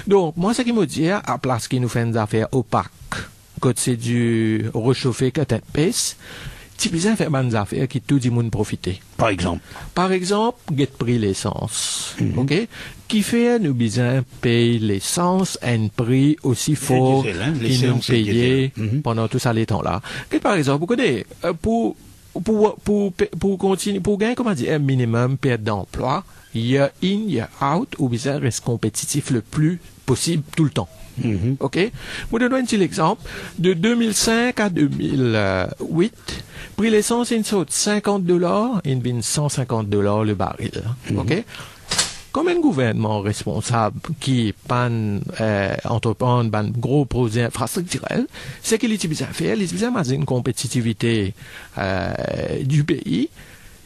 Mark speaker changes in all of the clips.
Speaker 1: Donc, moi, ce qui me dit, à place qui nous fait une affaire opaque, quand c'est du réchauffé que tête pèse, tu peux faire des affaires qui tout le monde profiter.
Speaker 2: Par exemple,
Speaker 1: get pris l'essence, ok? Qui fait nous besoin payer l'essence à un prix aussi fort qu'ils nous payer pendant tout ça les temps-là. Que par exemple, vous connaissez, pour continuer, pour gagner, comment dire, un minimum perte d'emploi, year in, year out, ou besoin reste compétitif le plus possible tout le temps. OK? Vous donner un petit exemple. De 2005 à 2008, prix l'essence, il saute $50, il vient $150 le baril. OK? Comme un gouvernement responsable qui entreprend un gros projet infrastructurel, c'est qu'il utilise à faire, il utilise à une compétitivité du pays.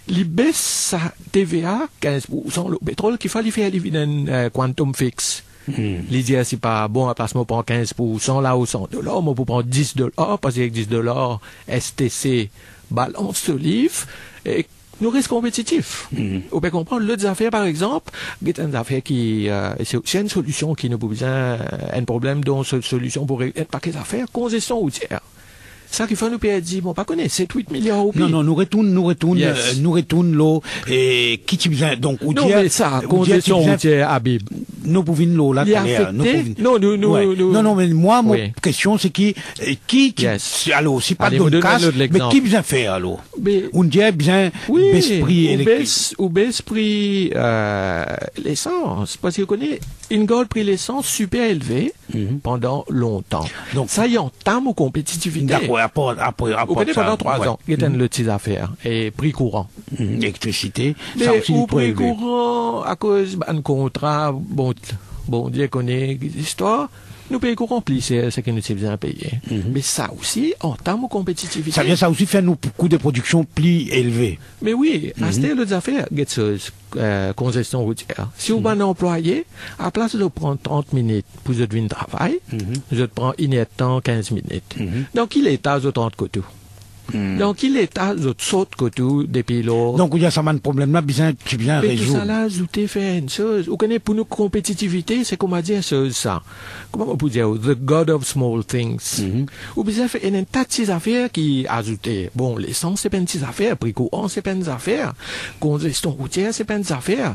Speaker 1: Il baisse sa TVA 15% le pétrole qu'il fallait faire un quantum fixe. L'idée, c'est pas bon, à place, moi, prends 15%, là, au $100, moi, pour prendre $10, parce que $10, STC, balance de livre, et nous restons compétitifs. On peut comprendre, l'autre affaire, par exemple, c'est une affaire qui, c'est une solution qui nous pose un problème dont cette solution pourrait être paquet d'affaires, congestion routière. Ça qu'il faut nous payer dit, bon, pas connaître, 7-8 milliards au pays.
Speaker 2: Non, nous retourne l'eau, et qui t'y besoin, donc, ou
Speaker 1: non, mais ça, congestion routière, Habib.
Speaker 2: Nous pouvons l'eau, là, non, mais moi, mon question, c'est qui, alors, c'est pas de casse, mais qui besoin faire, alors? On dit bien, baisse prix électrique.
Speaker 1: Ou baisse prix, l'essence. Parce que vous connaissez, une gold prix l'essence super élevé pendant longtemps. Donc, ça y entame aux compétitivités.
Speaker 2: D'accord, après,
Speaker 1: vous connaissez pendant 3 ans, il y a une petite affaire, et prix courant.
Speaker 2: Électricité,
Speaker 1: ça aussi, ou prix courant, à cause d'un contrat, bon, Dieu connaît l'histoire, nous payons courant plus, c'est ce que nous sommes besoin payer. Mais ça aussi, en termes de compétitivité.
Speaker 2: Ça aussi fait nos coûts de production plus élevés.
Speaker 1: Mais oui, à ce l'autre affaire, congestion routière. Si vous avez un employé, à place de prendre 30 minutes pour vous venir travail, je prends une temps 15 minutes. Donc, il est à 30 côtés. Donc, il est à l'autre côté des pilotes.
Speaker 2: Donc, il y a ça, un problème là, bien résoudre.
Speaker 1: Mais tout ça là, ajouter fait une chose. Vous connaissez, pour nous, compétitivité, c'est comment dire ça. Comment on peut dire, the God of small things. Ou bien, fait une tas de affaires qui ajoutées. Bon, l'essence, c'est pas une petite affaire. Prix courant, c'est pas une affaire. Congestion routière, c'est pas une affaire.